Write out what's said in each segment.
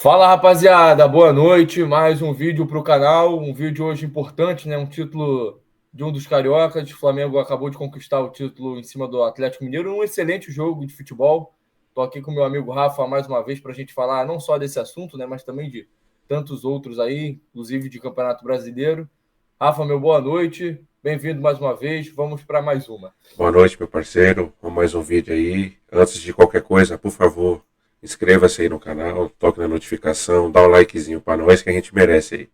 Fala, rapaziada, boa noite. Mais um vídeo para o canal. Um vídeo hoje importante, né? Um título de um dos cariocas. O Flamengo acabou de conquistar o título em cima do Atlético Mineiro. Um excelente jogo de futebol. Estou aqui com meu amigo Rafa mais uma vez para a gente falar não só desse assunto, né? Mas também de tantos outros aí, inclusive de Campeonato Brasileiro. Rafa, meu boa noite. Bem-vindo mais uma vez. Vamos para mais uma. Boa noite, meu parceiro. Com mais um vídeo aí. Antes de qualquer coisa, por favor, inscreva-se aí no canal, toque na notificação, dá um likezinho pra nós que a gente merece aí.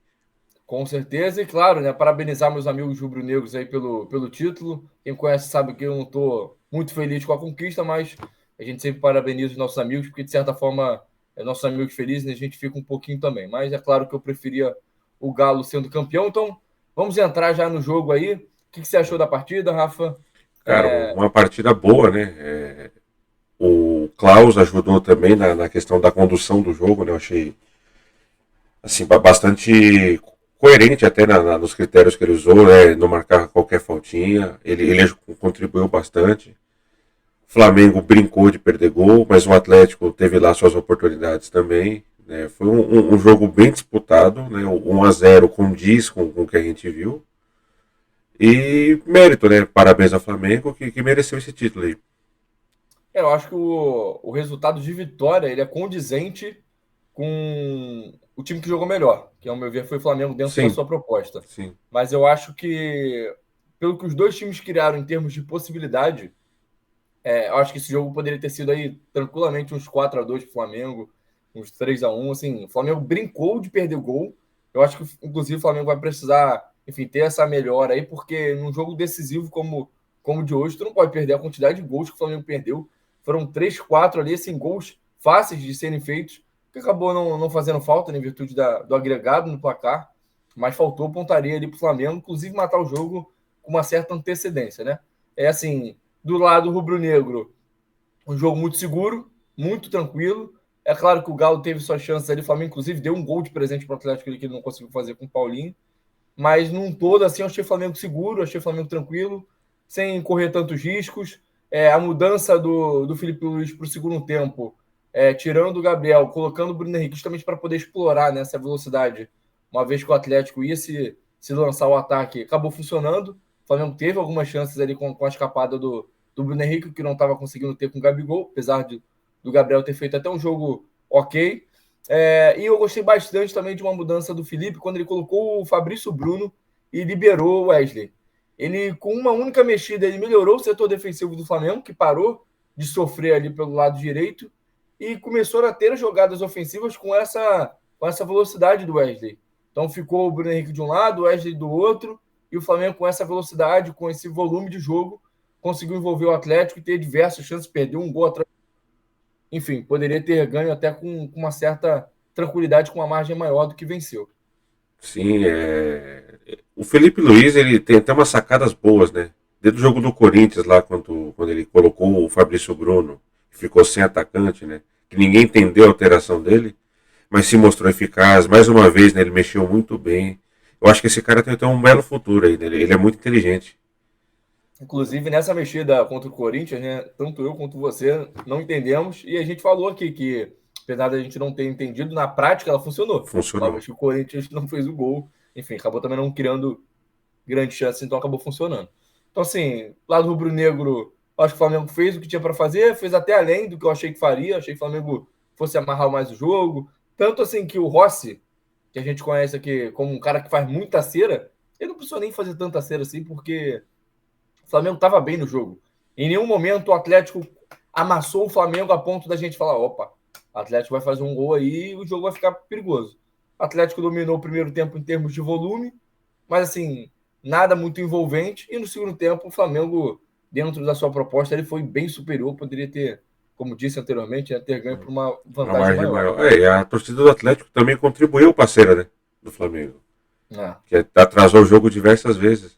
Com certeza, e claro, né? Parabenizar meus amigos rubro-negros aí pelo título. Quem conhece sabe que eu não estou muito feliz com a conquista, mas a gente sempre parabeniza os nossos amigos, porque de certa forma, nossos amigos felizes, né, a gente fica um pouquinho também. Mas é claro que eu preferia o Galo sendo campeão. Então, vamos entrar já no jogo aí. O que você achou da partida, Rafa? Cara, uma partida boa, né? O Klaus ajudou também na questão da condução do jogo, né? Eu achei assim, bastante coerente até nos critérios que ele usou, né? Não marcar qualquer faltinha. Ele contribuiu bastante. O Flamengo brincou de perder gol, mas o Atlético teve lá suas oportunidades também. Né? Foi um jogo bem disputado, né? O 1-0 condiz com o que a gente viu. E mérito, né? Parabéns ao Flamengo que mereceu esse título aí. Eu acho que o resultado de vitória ele é condizente com o time que jogou melhor, que, ao meu ver, foi o Flamengo dentro da Sim, sua proposta. sim. Mas eu acho que, pelo que os dois times criaram em termos de possibilidade, eu acho que esse jogo poderia ter sido aí tranquilamente uns 4-2 para o Flamengo, uns 3-1. Assim, o Flamengo brincou de perder gol. Eu acho que, inclusive, o Flamengo vai precisar, enfim, ter essa melhora aí, porque num jogo decisivo como o de hoje, tu não pode perder a quantidade de gols que o Flamengo perdeu. Foram 3, 4 ali, assim, gols fáceis de serem feitos, que acabou não fazendo falta, né, em virtude do agregado no placar, mas faltou pontaria ali para o Flamengo, inclusive matar o jogo com uma certa antecedência, né? É assim, do lado rubro-negro, um jogo muito seguro, muito tranquilo. É claro que o Galo teve suas chances ali, o Flamengo, inclusive, deu um gol de presente para o Atlético que ele não conseguiu fazer com o Paulinho. Mas, num todo, assim, eu achei o Flamengo seguro, achei o Flamengo tranquilo, sem correr tantos riscos. A mudança do Felipe Luiz para o segundo tempo, tirando o Gabriel, colocando o Bruno Henrique justamente para poder explorar nessa velocidade, uma vez que o Atlético ia se lançar o ataque, acabou funcionando. O Flamengo teve algumas chances ali com a escapada do Bruno Henrique, que não estava conseguindo ter com o Gabigol, apesar do Gabriel ter feito até um jogo ok. E eu gostei bastante também de uma mudança do Felipe quando ele colocou o Fabrício Bruno e liberou o Wesley. Ele, com uma única mexida, ele melhorou o setor defensivo do Flamengo, que parou de sofrer ali pelo lado direito e começou a ter jogadas ofensivas com essa velocidade do Wesley. Então ficou o Bruno Henrique de um lado, o Wesley do outro, e o Flamengo com essa velocidade, com esse volume de jogo, conseguiu envolver o Atlético e ter diversas chances, perdeu um gol atrás. Enfim, poderia ter ganho até com uma certa tranquilidade, com uma margem maior do que venceu. Sim, o Felipe Luiz ele tem até umas sacadas boas, né? Desde o jogo do Corinthians lá, quando ele colocou o Fabrício Bruno, que ficou sem atacante, né? Que ninguém entendeu a alteração dele, mas se mostrou eficaz. Mais uma vez, né? Ele mexeu muito bem. Eu acho que esse cara tem até um belo futuro aí, né? Ele é muito inteligente. Inclusive, nessa mexida contra o Corinthians, né, tanto eu quanto você não entendemos, e a gente falou aqui que, apesar da gente não ter entendido, na prática ela funcionou. Uma Funcionou. vez que o Corinthians não fez o gol, enfim, acabou também não criando grandes chances, então acabou funcionando. Então, assim, lado rubro-negro, acho que o Flamengo fez o que tinha para fazer, fez até além do que eu achei que faria. Achei que o Flamengo fosse amarrar mais o jogo. Tanto assim que o Rossi, que a gente conhece aqui como um cara que faz muita cera, ele não precisou nem fazer tanta cera assim, porque o Flamengo estava bem no jogo. Em nenhum momento o Atlético amassou o Flamengo a ponto da gente falar: opa, o Atlético vai fazer um gol aí e o jogo vai ficar perigoso. O Atlético dominou o primeiro tempo em termos de volume, mas assim, nada muito envolvente. E no segundo tempo, o Flamengo, dentro da sua proposta, ele foi bem superior. Poderia ter, como disse anteriormente, ter ganho por uma Uma vantagem margem maior. maior. E a torcida do Atlético também contribuiu, parceira, né? Do Flamengo. É. Que atrasou o jogo diversas vezes.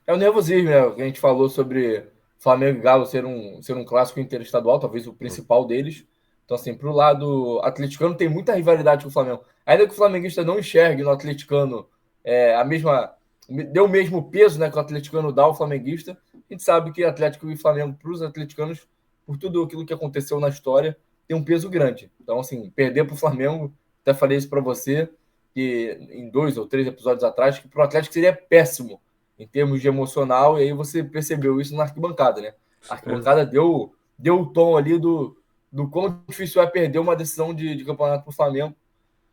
É o nervosismo, né? A gente falou sobre Flamengo e Galo ser um clássico interestadual, talvez o principal deles. Então, assim, pro lado atleticano tem muita rivalidade com o Flamengo. Ainda que o flamenguista não enxergue no atleticano a mesma. Deu o mesmo peso, né, que o atleticano dá ao flamenguista. A gente sabe que Atlético e Flamengo, para os atleticanos, por tudo aquilo que aconteceu na história, tem um peso grande. Então, assim, perder para o Flamengo Até falei isso para você, que em 2 ou 3 episódios atrás, que para o Atlético seria péssimo em termos de emocional, e aí você percebeu isso na arquibancada, né? A arquibancada deu o tom ali do quão difícil é perder uma decisão de campeonato para o Flamengo,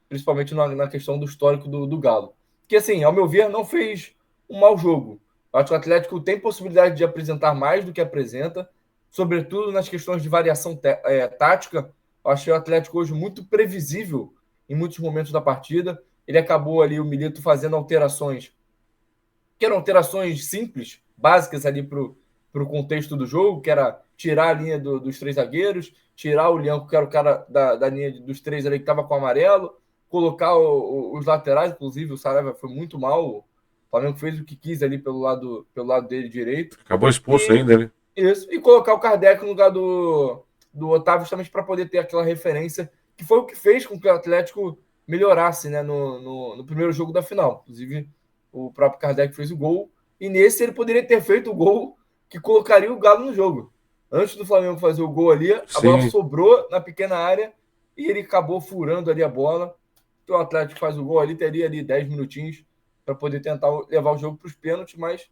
principalmente na questão do histórico do Galo. Que, assim, ao meu ver, não fez um mau jogo. Eu acho que o Atlético tem possibilidade de apresentar mais do que apresenta, sobretudo nas questões de variação tática. Eu achei o Atlético hoje muito previsível em muitos momentos da partida. Ele acabou ali, o Milito, fazendo alterações, que eram alterações simples, básicas ali para o contexto do jogo, que era tirar a linha dos 3 zagueiros, tirar o Leão, que era o cara da linha dos 3 ali que estava com o amarelo, colocar os laterais, inclusive o Saraiva foi muito mal, o Flamengo fez o que quis ali pelo lado dele direito. Acabou expulso E ainda, né? isso, e colocar o Kardec no lugar do Otávio, justamente para poder ter aquela referência, que foi o que fez com que o Atlético melhorasse, né, no primeiro jogo da final. Inclusive, o próprio Kardec fez o gol, e nesse ele poderia ter feito o gol que colocaria o Galo no jogo. Antes do Flamengo fazer o gol ali, a bola Sim. sobrou na pequena área e ele acabou furando ali a bola. Então o Atlético faz o gol ali, teria ali 10 minutinhos para poder tentar levar o jogo para os pênaltis, mas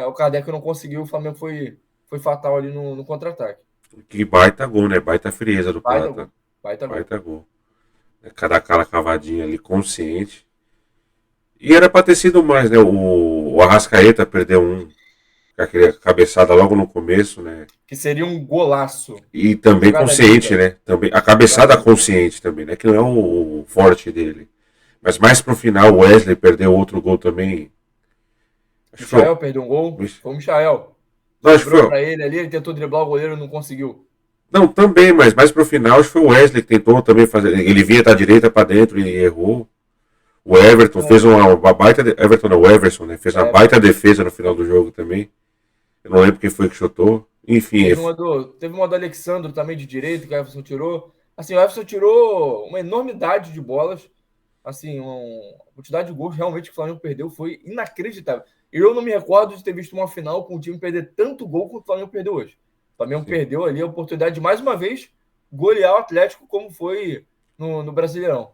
o Kardec não conseguiu, o Flamengo foi fatal ali no contra-ataque. Que baita gol, né? Baita frieza do Baita Prata. gol, baita gol. Baita gol. Cada aquela cavadinha ali, consciente. E era pra ter sido mais, né? O Arrascaeta perdeu com aquela cabeçada logo no começo, né? Que seria um golaço. E também Jogada consciente, linda. né? Também, a cabeçada consciente também, né? Que não é o forte dele. Mas mais pro final, o Wesley perdeu outro gol também. Acho que foi. Michael perdeu um gol. Foi o Michael. Não, acho que Sobrou foi. para ele tentou driblar o goleiro, não conseguiu. Não, também, mas mais pro final, acho que foi o Wesley que tentou também fazer. Ele vinha da direita pra dentro e errou. O Everton fez uma baita. Everton não, o Everson, né? Fez uma baita defesa no final do jogo também. Eu não lembro quem foi que chutou. Enfim. Teve uma do Alexandre também de direito, que o Everson tirou. Assim, o Everson tirou uma enormidade de bolas. Assim, a quantidade de gols realmente que o Flamengo perdeu foi inacreditável. Eu não me recordo de ter visto uma final com o time perder tanto gol quanto o Flamengo perdeu hoje. O Flamengo perdeu ali a oportunidade de, mais uma vez, golear o Atlético como foi no Brasileirão.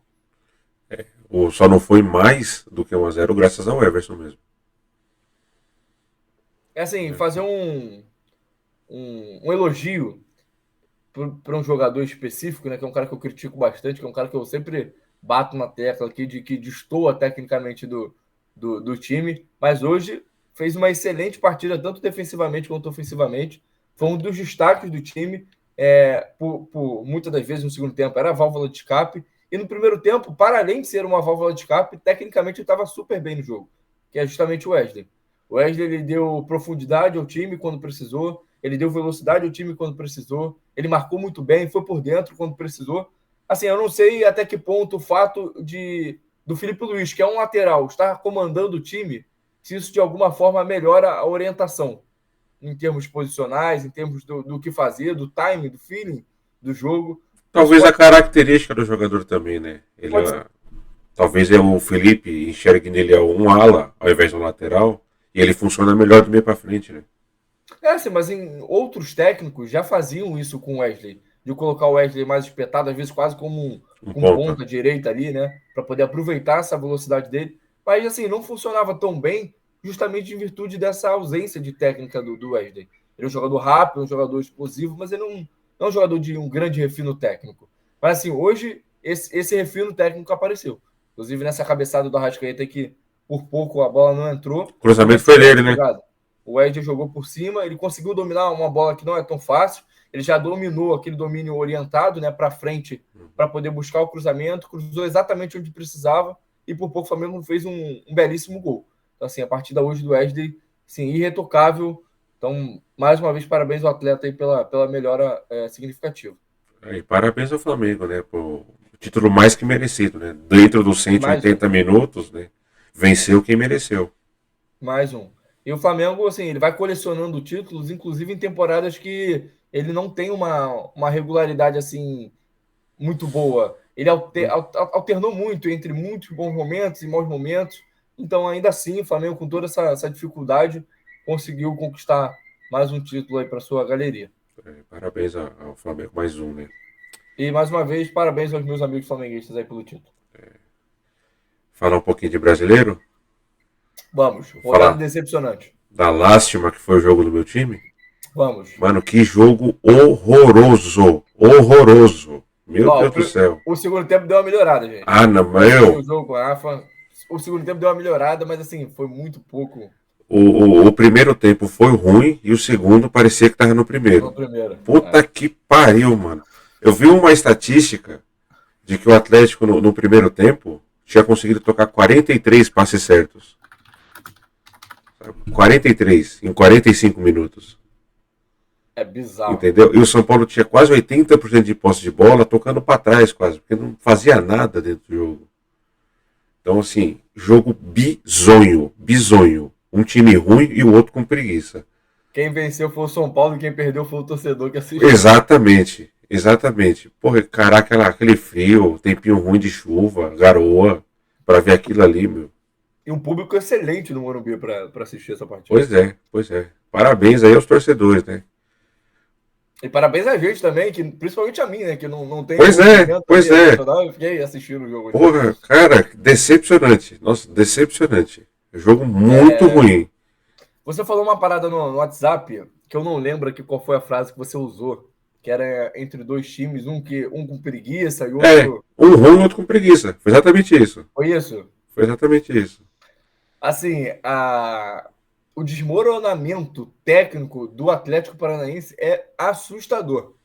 Só não foi mais do que 1-0 graças ao Everson mesmo. É assim, fazer um elogio para um jogador específico, né, que é um cara que eu critico bastante, que é um cara que eu sempre bato na tecla aqui de que destoa tecnicamente do time, mas hoje fez uma excelente partida, tanto defensivamente quanto ofensivamente. Foi um dos destaques do time. Por muitas das vezes no segundo tempo era a válvula de escape, e no primeiro tempo, para além de ser uma válvula de escape, tecnicamente ele estava super bem no jogo, que é justamente o Wesley. O Wesley ele deu profundidade ao time quando precisou, ele deu velocidade ao time quando precisou, ele marcou muito bem, foi por dentro quando precisou. Assim, eu não sei até que ponto o fato do Felipe Luiz, que é um lateral, estar comandando o time, se isso de alguma forma melhora a orientação em termos posicionais, em termos do que fazer, do time, do feeling do jogo. Isso Talvez a pode, característica do jogador também, né? pode ser. Talvez o Felipe enxergue nele um ala ao invés do lateral e ele funciona melhor do meio para frente, né? Assim, mas em outros técnicos já faziam isso com o Wesley, de colocar o Wesley mais espetado, às vezes quase como Um um ponta. ponta direita ali, né? Para poder aproveitar essa velocidade dele. Mas assim, não funcionava tão bem, justamente em virtude dessa ausência de técnica do Wesley. Ele é um jogador rápido, um jogador explosivo, mas ele não é um jogador de um grande refino técnico. Mas assim, hoje esse refino técnico apareceu. Inclusive nessa cabeçada do Arrascaeta que por pouco a bola não entrou. O Foi uma cruzamento foi excelente dele, né? jogada. O Ed jogou por cima, ele conseguiu dominar uma bola que não é tão fácil. Ele já dominou aquele domínio orientado, né, para frente, para poder buscar o cruzamento, cruzou exatamente onde precisava e por pouco o Flamengo fez um belíssimo gol. Então, assim, a partida hoje do Wesley, sim, irretocável. Então, mais uma vez, parabéns ao atleta aí pela melhora significativa. E parabéns ao Flamengo, né? Por título mais que merecido, né? Dentro dos Mais um. 180 minutos, né? Venceu quem mereceu. Mais um. E o Flamengo, assim, ele vai colecionando títulos, inclusive em temporadas que ele não tem uma regularidade, assim, muito boa. Ele alternou muito entre muitos bons momentos e maus momentos. Então, ainda assim, o Flamengo, com toda essa dificuldade, conseguiu conquistar mais um título aí para sua galeria. Parabéns ao Flamengo, mais um, né? E mais uma vez, parabéns aos meus amigos flamenguistas aí pelo título. Falar um pouquinho de brasileiro? Vamos, Vou rodada falar decepcionante. da lástima que foi o jogo do meu time. Vamos. Mano, que jogo horroroso. Horroroso. Meu Ó, Deus do céu. o segundo tempo deu uma melhorada, gente. Ah, não, Eu assisti meu. o jogo com a Rafa. O segundo tempo deu uma melhorada, mas assim, foi muito pouco O primeiro tempo foi ruim e o segundo parecia que tava no no primeiro. primeiro. Puta que pariu, mano. Eu vi uma estatística de que o Atlético no primeiro tempo tinha conseguido tocar 43 passes certos. 43 em 45 minutos. É bizarro. Entendeu? E o São Paulo tinha quase 80% de posse de bola, tocando para trás quase, porque não fazia nada dentro do jogo. Então, assim, jogo bizonho, bizonho. Um time ruim e o outro com preguiça. Quem venceu foi o São Paulo e quem perdeu foi o torcedor que assistiu. Exatamente, exatamente. Porra, caraca, aquele frio, tempinho ruim de chuva, garoa, para ver aquilo ali, meu. E um público excelente no Morumbi para assistir essa partida. Pois é, pois é. Parabéns aí aos torcedores, né? E parabéns a gente também, que, principalmente a mim, né? Que não tem Pois é, pois é. emocional. Eu fiquei assistindo o jogo. Porra, cara, decepcionante. Nossa, decepcionante. Jogo muito ruim. Você falou uma parada no WhatsApp que eu não lembro aqui qual foi a frase que você usou. Que era entre dois times, um com preguiça e outro. Um ruim e outro com preguiça. Foi exatamente isso. Foi isso? Foi exatamente isso. Assim, o desmoronamento técnico do Atlético Paranaense é assustador.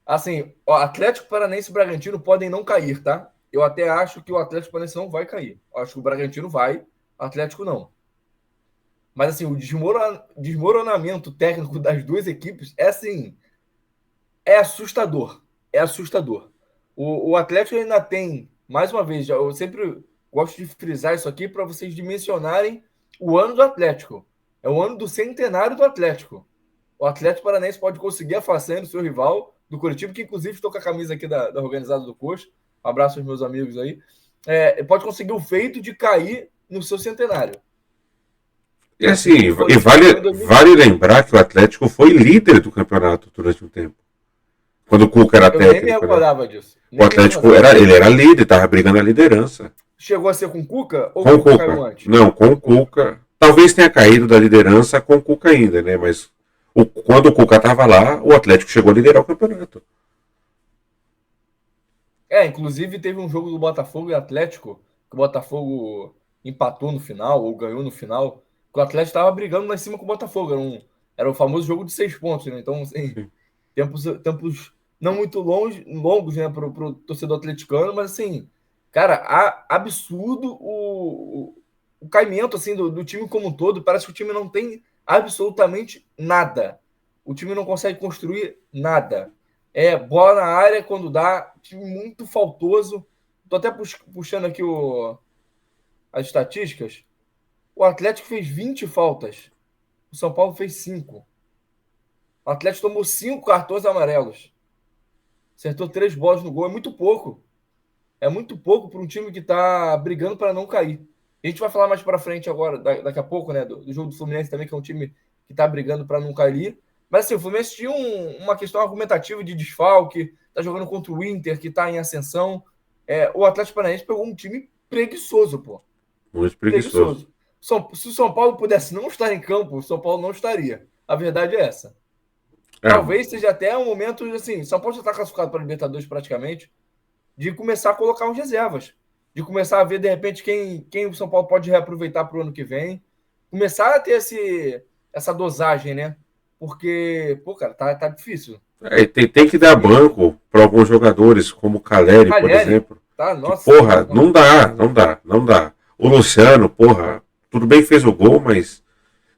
Assim, o Atlético Paranaense e o Bragantino podem não cair, tá? Eu até acho que o Atlético Paranaense não vai cair. Eu acho que o Bragantino vai, o Atlético não. Mas assim, o desmoronamento técnico das duas equipes é assim, é assustador. É assustador. O Atlético ainda tem, mais uma vez, eu sempre gosto de frisar isso aqui para vocês dimensionarem o ano do Atlético. É o ano do centenário do Atlético. O Atlético Paranaense pode conseguir a façanha do seu rival, do Curitiba, que inclusive estou com a camisa aqui da organizada do Coxa. Um abraço aos meus amigos aí. Pode conseguir o feito de cair no seu centenário. E assim, vale lembrar que o Atlético foi líder do campeonato durante um tempo. Quando o Cuca era técnico. Eu nem me recordava disso. O Atlético ele era líder, estava brigando a liderança. Chegou a ser com o Cuca ou com o Cuca caiu antes? Não, com o Cuca. Talvez tenha caído da liderança com o Cuca ainda, né? Mas quando o Cuca estava lá, o Atlético chegou a liderar o campeonato. Inclusive teve um jogo do Botafogo e Atlético, que o Botafogo empatou no final, ou ganhou no final, que o Atlético estava brigando lá em cima com o Botafogo. Era o famoso jogo de 6 pontos, né? Então, assim, tempos não muito longos, né, para o torcedor atleticano, mas assim, cara, absurdo o caimento assim, do time como um todo. Parece que o time não tem absolutamente nada. O time não consegue construir nada. Bola na área quando dá, time muito faltoso. Tô até puxando aqui as estatísticas. O Atlético fez 20 faltas. O São Paulo fez 5. O Atlético tomou 5 cartões amarelos. Acertou 3 bolas no gol. É muito pouco. É muito pouco para um time que está brigando para não cair. A gente vai falar mais para frente agora, daqui a pouco, né? Do jogo do Fluminense também, que é um time que está brigando para não cair. Mas assim, o Fluminense tinha uma questão argumentativa de desfalque, tá jogando contra o Inter, que está em ascensão. O Atlético Paranaense pegou um time preguiçoso, pô. Muito preguiçoso. Se o São Paulo pudesse não estar em campo, o São Paulo não estaria. A verdade é essa. Talvez seja até um momento, assim, São Paulo já está classificado para a Libertadores praticamente, de começar a colocar uns reservas. De começar a ver, de repente, quem o São Paulo pode reaproveitar para o ano que vem. Começar a ter essa dosagem, né? Porque, pô, cara, tá difícil. Tem que dar banco para alguns jogadores, como o Caleri, por exemplo. Tá, nossa, que, porra, não dá. O Luciano, porra, tudo bem que fez o gol, mas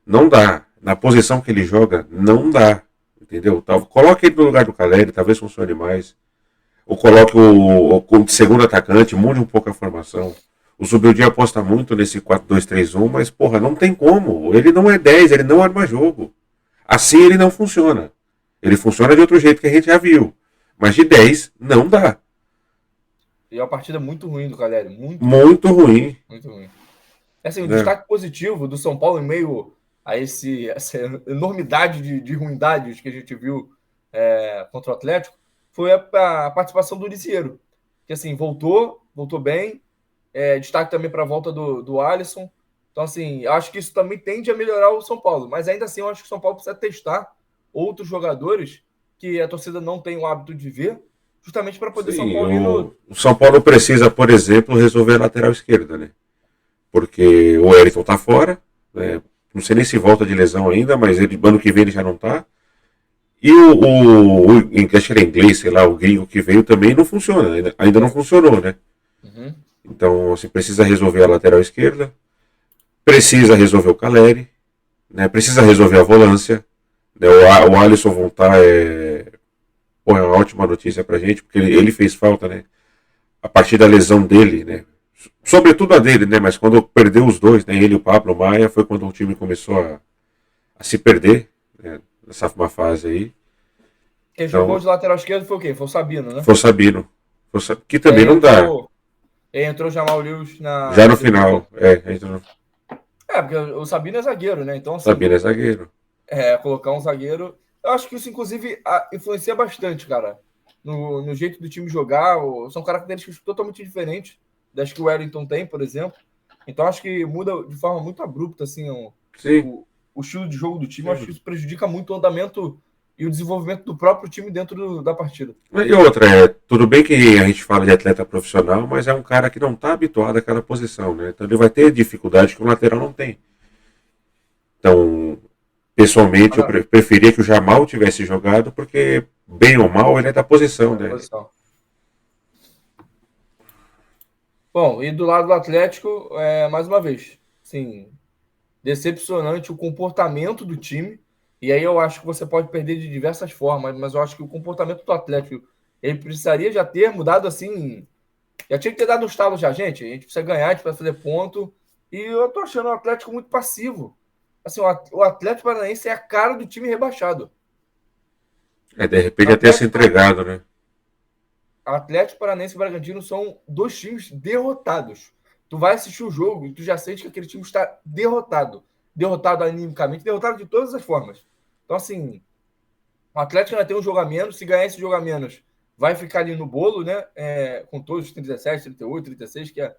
não dá. Na posição que ele joga, não dá. Entendeu? Coloque ele no lugar do Caleri, talvez funcione mais. Ou coloque o segundo atacante, mude um pouco a formação. O Zubildinho aposta muito nesse 4-2-3-1, mas, porra, não tem como. Ele não é 10, ele não arma jogo. Assim ele não funciona. Ele funciona de outro jeito que a gente já viu. Mas de 10, não dá. E é uma partida muito ruim do Caleri. Muito ruim. Muito ruim. Assim, o destaque positivo do São Paulo em meio a essa enormidade de ruindades que a gente viu contra o Atlético foi a participação do Lisieiro, que assim, voltou bem, destaque também para a volta do Alisson. Então, assim, eu acho que isso também tende a melhorar o São Paulo. Mas ainda assim, eu acho que o São Paulo precisa testar outros jogadores que a torcida não tem o hábito de ver, justamente para poder São Sim, Paulo ir no. o São Paulo precisa, por exemplo, resolver a lateral esquerda, né? Porque o Wellington tá fora, né? Não sei nem se volta de lesão ainda, mas ele, ano que vem ele já não tá. E acho que era inglês, sei lá, o gringo que veio também não funciona, ainda não funcionou, né? Uhum. Então, assim, precisa resolver a lateral esquerda, precisa resolver o Caleri, né? Precisa resolver a volância, né? O Alisson voltar é uma ótima notícia pra gente, porque ele fez falta, né? A partir da lesão dele, né? Sobretudo a dele, né? Mas quando perdeu os dois, né? Ele e o Pablo Maia, foi quando o time começou a se perder, né? Nessa uma fase aí. Quem jogou Então, de lateral esquerdo foi o quê? Foi o Sabino, né? foi o Sabino. Que E também não dá. aí entrou o Jamal Lewis Já na no final, direita. entra Porque o Sabino é zagueiro, né? Então, assim, Sabino é zagueiro. colocar um zagueiro. Eu acho que isso, inclusive, influencia bastante, cara, no jeito do time jogar. São características totalmente diferentes das que o Wellington tem, por exemplo. Então, acho que muda de forma muito abrupta, assim, Sim. o estilo de jogo do time. Eu acho que isso prejudica muito o andamento e o desenvolvimento do próprio time dentro da partida. E outra, tudo bem que a gente fala de atleta profissional, mas é um cara que não está habituado àquela posição, né? Então ele vai ter dificuldade que o lateral não tem. Então, pessoalmente, eu preferia que o Jamal tivesse jogado, porque, bem ou mal, ele é da posição, né? Posição. Bom, e do lado do Atlético, mais uma vez, sim, decepcionante o comportamento do time. E aí eu acho que você pode perder de diversas formas, mas eu acho que o comportamento do Atlético, ele precisaria já ter mudado assim. Já tinha que ter dado um estalo já, gente. A gente precisa ganhar, a gente precisa fazer ponto. E eu tô achando o Atlético muito passivo. Assim, o Atlético Paranaense é a cara do time rebaixado. De repente até se entregado, né? Atlético Paranaense e Bragantino são dois times derrotados. Tu vai assistir o jogo e tu já sente que aquele time está derrotado. Derrotado animicamente, derrotado de todas as formas. Então, assim, o Atlético ainda tem um jogo a menos. Se ganhar esse jogo a menos, vai ficar ali no bolo, né? Com todos os 37, 38, 36, que é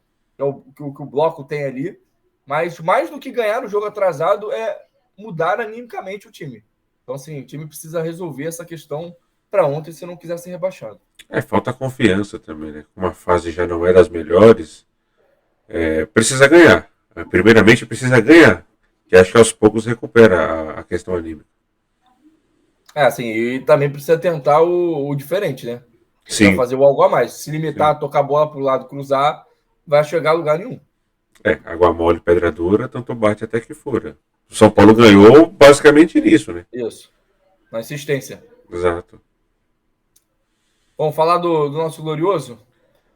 que o bloco tem ali. Mas mais do que ganhar o jogo atrasado é mudar animicamente o time. Então, assim, o time precisa resolver essa questão para ontem se não quiser ser rebaixado. Falta confiança também, né? Uma fase já não é das melhores. Precisa ganhar. Primeiramente precisa ganhar. Que acho que aos poucos recupera a questão anímica. Assim, e também precisa tentar o diferente, né? Precisa Sim, fazer o algo a mais. Se limitar sim. a tocar a bola para o lado, cruzar, vai chegar a lugar nenhum. Água mole, pedra dura, tanto bate até que fura. O São Paulo ganhou basicamente nisso, né? Isso. Na insistência. Exato. Vamos falar do nosso glorioso?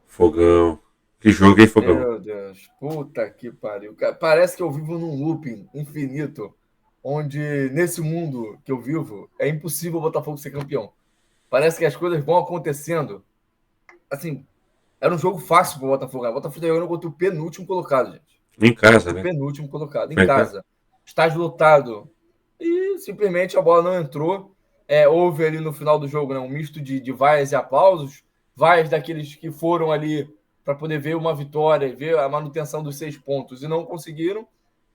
Fogão. Que jogo, hein, Fogão? Meu Deus. Puta que pariu. Parece que eu vivo num looping infinito, onde nesse mundo que eu vivo, é impossível o Botafogo ser campeão. Parece que as coisas vão acontecendo. Assim, era um jogo fácil pro Botafogo. O Botafogo tá jogando contra o penúltimo colocado, gente. Em casa, Contra o né? penúltimo colocado, em Foi em casa. casa. Estádio lotado. E simplesmente a bola não entrou. Houve ali no final do jogo, né, um misto de vaias e aplausos. Vaias daqueles que foram ali para poder ver uma vitória, ver a manutenção dos 6 pontos e não conseguiram.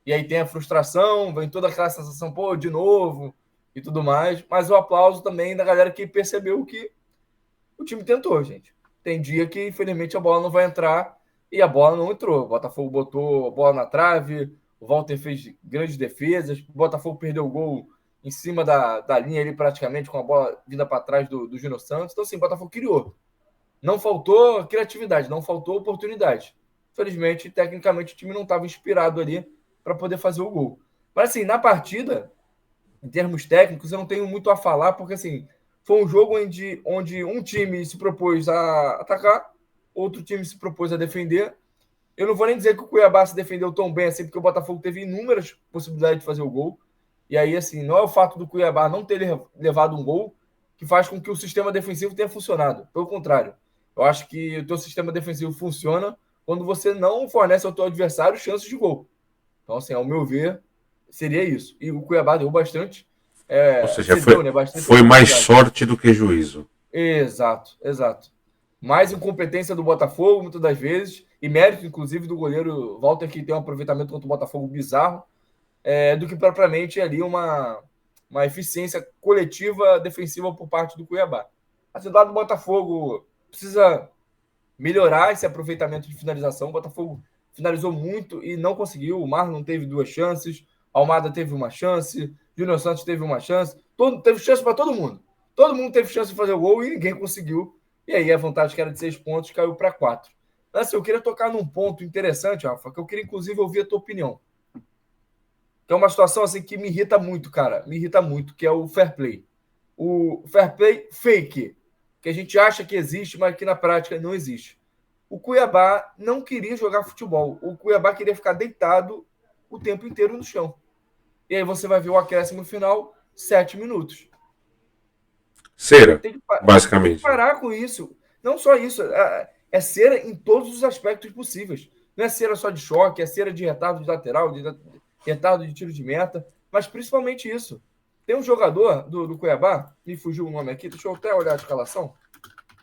E aí tem a frustração, vem toda aquela sensação, pô, de novo e tudo mais. Mas o aplauso também da galera que percebeu que o time tentou, gente. Tem dia que, infelizmente, a bola não vai entrar e a bola não entrou. O Botafogo botou a bola na trave, o Walter fez grandes defesas, o Botafogo perdeu o gol em cima da linha ali, praticamente, com a bola vinda para trás do Júnior Santos. Então, assim, o Botafogo criou. Não faltou criatividade, não faltou oportunidade. Infelizmente, tecnicamente, o time não estava inspirado ali para poder fazer o gol. Mas, assim, na partida, em termos técnicos, eu não tenho muito a falar, porque assim, foi um jogo onde um time se propôs a atacar, outro time se propôs a defender. Eu não vou nem dizer que o Cuiabá se defendeu tão bem assim, porque o Botafogo teve inúmeras possibilidades de fazer o gol. E aí, assim, não é o fato do Cuiabá não ter levado um gol que faz com que o sistema defensivo tenha funcionado. Pelo contrário, eu acho que o teu sistema defensivo funciona quando você não fornece ao teu adversário chances de gol. Então, assim, ao meu ver, seria isso. E o Cuiabá deu bastante. Ou seja, Cedeu, né? Bastante foi mais oportunidade. sorte do que juízo. Exato, exato. Mais incompetência do Botafogo, muitas das vezes, e mérito, inclusive, do goleiro Walter, que tem um aproveitamento contra o Botafogo bizarro, do que propriamente ali uma eficiência coletiva defensiva por parte do Cuiabá. Assim, do lado do Botafogo, precisa melhorar esse aproveitamento de finalização. O Botafogo finalizou muito e não conseguiu. O Marlon teve 2 chances, Almada teve uma chance, Júnior Santos teve uma chance. Teve chance para todo mundo. Todo mundo teve chance de fazer o gol e ninguém conseguiu. E aí a vantagem que era de 6 pontos caiu para 4. Assim, eu queria tocar num ponto interessante, Rafa, que eu queria inclusive ouvir a tua opinião. Que é uma situação assim que me irrita muito, cara. Me irrita muito, que é o fair play. O fair play fake, que a gente acha que existe, mas que na prática não existe. O Cuiabá não queria jogar futebol. O Cuiabá queria ficar deitado o tempo inteiro no chão. E aí você vai ver o acréscimo final, 7 minutos. Cera, Tem que basicamente. parar com isso. Não só isso, é cera em todos os aspectos possíveis. Não é cera só de choque, é cera de retardo de lateral, de retardo de tiro de meta, mas principalmente isso. Tem um jogador do Cuiabá, me fugiu o nome aqui, deixa eu até olhar a escalação.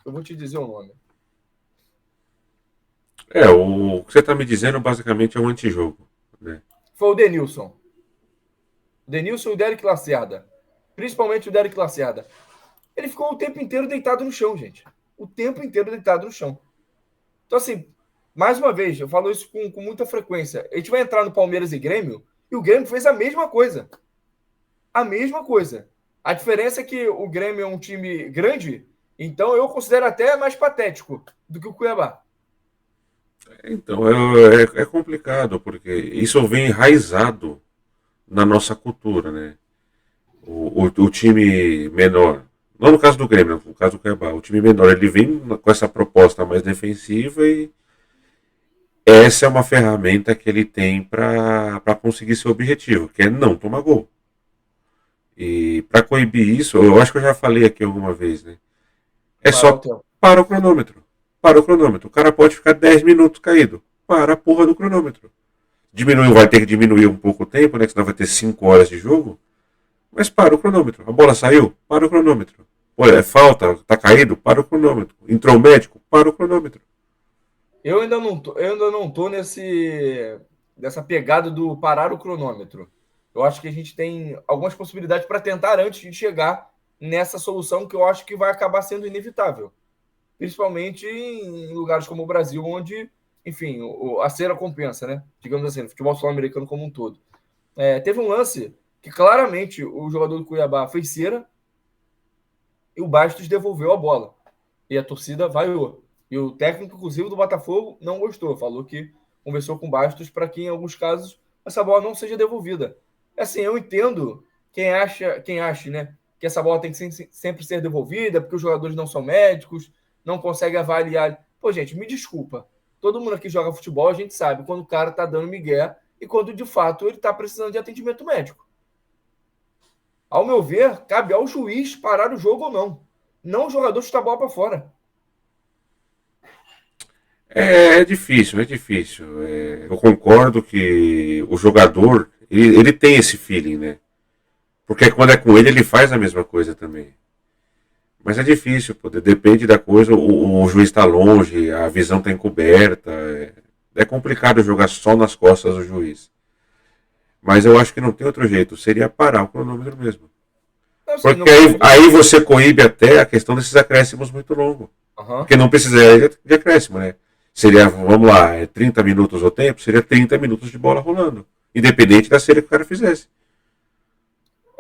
Eu vou te dizer o nome. O que você está me dizendo basicamente é um antijogo. Né? Foi o Denilson. Denilson e o Derek Lacerda. Principalmente o Derek Lacerda. Ele ficou o tempo inteiro deitado no chão, gente. O tempo inteiro deitado no chão. Então, assim, mais uma vez, eu falo isso com muita frequência. A gente vai entrar no Palmeiras e Grêmio, e o Grêmio fez a mesma coisa. A mesma coisa. A diferença é que o Grêmio é um time grande, então eu considero até mais patético do que o Cuiabá. Então, é complicado, porque isso vem enraizado na nossa cultura, né? O time menor, não no caso do Grêmio, no caso do Cuiabá, o time menor, ele vem com essa proposta mais defensiva e essa é uma ferramenta que ele tem para conseguir seu objetivo, que é não tomar gol. E para coibir isso, eu acho que eu já falei aqui alguma vez, né? É Parar o só tempo. para o cronômetro. Para o cronômetro. O cara pode ficar 10 minutos caído. Para a porra do cronômetro. Diminuiu, vai ter que diminuir um pouco o tempo, né? Que senão vai ter 5 horas de jogo. Mas para o cronômetro. A bola saiu? Para o cronômetro. Pô, é falta? Tá caído? Para o cronômetro. Entrou o médico? Para o cronômetro. Eu ainda não tô nessa pegada do parar o cronômetro. Eu acho que a gente tem algumas possibilidades para tentar antes de chegar nessa solução que eu acho que vai acabar sendo inevitável. Principalmente em lugares como o Brasil, onde, enfim, a cera compensa, né? Digamos assim, no futebol sul-americano como um todo. Teve um lance que claramente o jogador do Cuiabá fez cera e o Bastos devolveu a bola. E a torcida vaiou. E o técnico, inclusive, do Botafogo não gostou. Falou que conversou com o Bastos para que, em alguns casos, essa bola não seja devolvida. Assim, eu entendo quem acha, né, que essa bola tem que sempre ser devolvida, porque os jogadores não são médicos, não conseguem avaliar. Pô, gente, me desculpa. Todo mundo aqui joga futebol, a gente sabe quando o cara tá dando migué e quando, de fato, ele tá precisando de atendimento médico. Ao meu ver, cabe ao juiz parar o jogo ou não. Não o jogador chutar a bola para fora. É difícil, é difícil. Eu concordo que o jogador, ele tem esse feeling, né? Porque quando é com ele, ele faz a mesma coisa também. Mas é difícil, pô, depende da coisa. O juiz está longe, a visão está encoberta. É complicado jogar só nas costas do juiz. Mas eu acho que não tem outro jeito. Seria parar o cronômetro mesmo. Assim, Porque no caso aí do. você coíbe até a questão desses acréscimos muito longos. Aham. Porque não precisaria de acréscimo, né? Seria, vamos lá, 30 minutos o tempo, seria 30 minutos de bola rolando. Independente da série que o cara fizesse.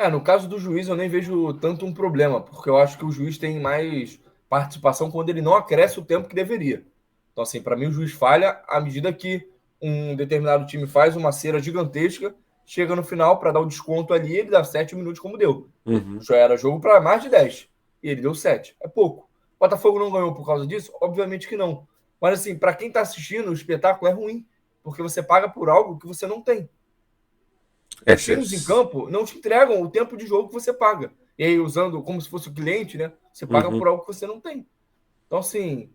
No caso do juiz, eu nem vejo tanto um problema, porque eu acho que o juiz tem mais participação quando ele não acresce o tempo que deveria. Então, assim, para mim, o juiz falha à medida que um determinado time faz uma cera gigantesca, chega no final para dar o desconto ali, ele dá 7 minutos, como deu. Uhum. Já era jogo para mais de 10 e ele deu 7. É pouco. O Botafogo não ganhou por causa disso? Obviamente que não. Mas, assim, para quem está assistindo, o espetáculo é ruim, porque você paga por algo que você não tem. É, Os times em campo não te entregam o tempo de jogo que você paga. E aí, usando como se fosse o cliente, né? Você paga uhum. por algo que você não tem. Então, assim,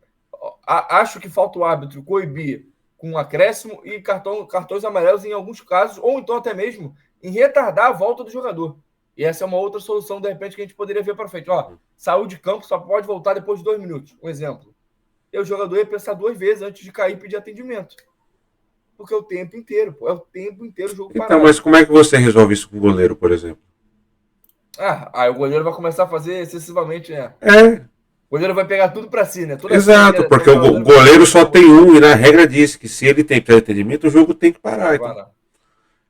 acho que falta o árbitro coibir com um acréscimo e cartões amarelos em alguns casos, ou então até mesmo em retardar a volta do jogador. E essa é uma outra solução, de repente, que a gente poderia ver para frente. Ó, saiu de campo, só pode voltar depois de 2 minutos. Um exemplo. E o jogador ia pensar 2 vezes antes de cair e pedir atendimento. Porque é o tempo inteiro, pô. É o tempo inteiro o jogo Então, parado. mas como é que você resolve isso com o goleiro, por exemplo? Aí o goleiro vai começar a fazer excessivamente, né? É, O goleiro vai pegar tudo para si, né? Toda exato, cera, porque todo o jogador vai goleiro pegar só para tem um e na regra diz que se ele tem atendimento, o jogo tem que parar. Então. parar.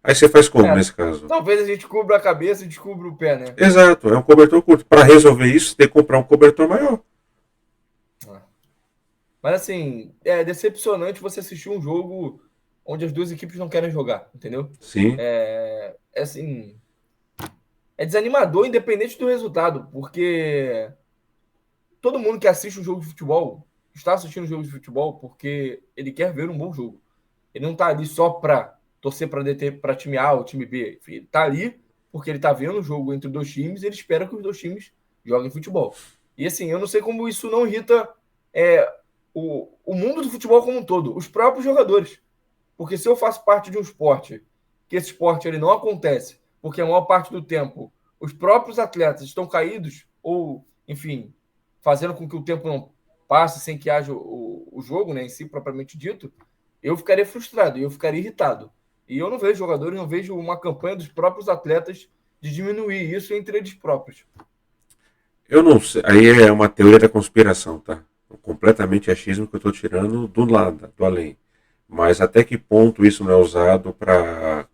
Aí você faz como É, nesse caso? talvez a gente cubra a cabeça e descubra o pé, né? Exato, é um cobertor curto. Para resolver isso, você tem que comprar um cobertor maior. Mas assim, é decepcionante você assistir um jogo onde as duas equipes não querem jogar, entendeu? Sim. É assim, é desanimador independente do resultado, porque todo mundo que assiste um jogo de futebol está assistindo um jogo de futebol porque ele quer ver um bom jogo. Ele não está ali só para torcer para time A ou time B. Ele está ali porque ele está vendo um jogo entre dois times e ele espera que os dois times joguem futebol. E assim, eu não sei como isso não irrita o mundo do futebol como um todo, os próprios jogadores. Porque se eu faço parte de um esporte, que esse esporte ele não acontece, porque a maior parte do tempo os próprios atletas estão caídos, ou, enfim, fazendo com que o tempo não passe sem que haja o jogo, né, em si propriamente dito, eu ficaria frustrado, eu ficaria irritado. E eu não vejo jogadores, não vejo uma campanha dos próprios atletas de diminuir isso entre eles próprios. Eu não sei. Aí é uma teoria da conspiração, tá? Completamente achismo que eu estou tirando do lado, do além. Mas até que ponto isso não é usado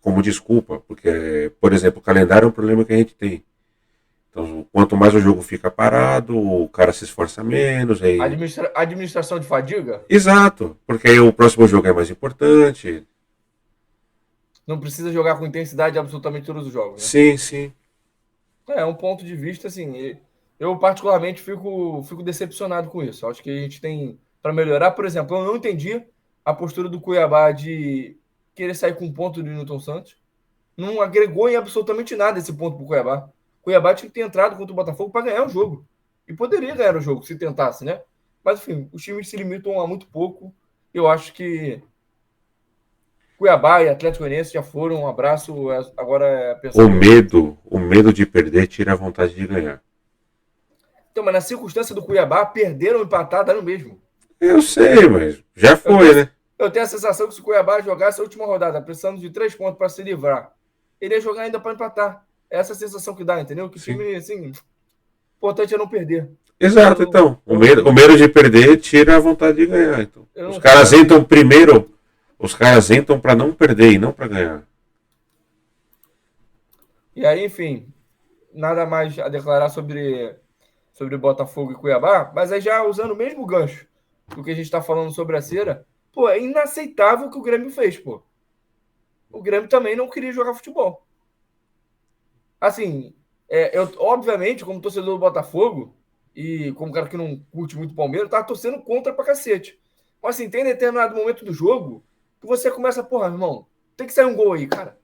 como desculpa? Porque, por exemplo, o calendário é um problema que a gente tem. Então, quanto mais o jogo fica parado, o cara se esforça menos. Aí... Administração de fadiga? Exato, porque aí o próximo jogo é mais importante. Não precisa jogar com intensidade absolutamente todos os jogos, né? Sim, sim. É um ponto de vista, assim, eu particularmente fico decepcionado com isso. Acho que a gente tem para melhorar. Por exemplo, eu não entendi a postura do Cuiabá de querer sair com um ponto do Newton Santos. Não agregou em absolutamente nada esse ponto para o Cuiabá. O Cuiabá tinha que ter entrado contra o Botafogo para ganhar o jogo. E poderia ganhar o jogo se tentasse, né? Mas, enfim, os times se limitam a muito pouco. Eu acho que Cuiabá e Atlético Goianiense já foram. Um abraço. Agora é pensar no resto. O medo de perder tira a vontade de ganhar. Então, mas na circunstância do Cuiabá, perderam ou empatar, dá no mesmo. Eu sei, mas já Eu foi, tenho, né? eu tenho a sensação que se o Cuiabá jogasse a última rodada, precisando de 3 pontos para se livrar, ele ia jogar ainda para empatar. É essa sensação que dá, entendeu? Que o Sim. time, assim, o importante é não perder. Exato, então. O medo de perder tira a vontade de ganhar. Então. Eu Os não caras sei. entram primeiro, os caras entram para não perder e não para ganhar. E aí, enfim, nada mais a declarar sobre Botafogo e Cuiabá, mas aí já usando o mesmo gancho do que a gente está falando sobre a cera, pô, é inaceitável o que o Grêmio fez, pô. O Grêmio também não queria jogar futebol. Assim, eu, obviamente, como torcedor do Botafogo, e como cara que não curte muito o Palmeiras, tava torcendo contra pra cacete. Mas assim, tem determinado momento do jogo que você começa, porra, irmão, tem que sair um gol aí, cara.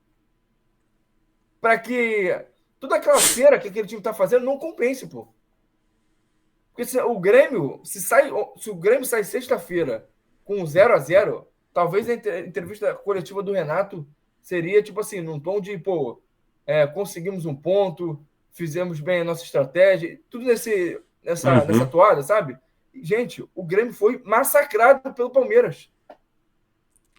Pra que toda aquela cera que aquele time tá fazendo não compense, pô. Porque se o Grêmio, se o Grêmio sai sexta-feira com 0-0, talvez a entrevista coletiva do Renato seria tipo assim, num tom de, pô, conseguimos um ponto, fizemos bem a nossa estratégia, tudo nessa Uhum. toada, sabe? Gente, o Grêmio foi massacrado pelo Palmeiras.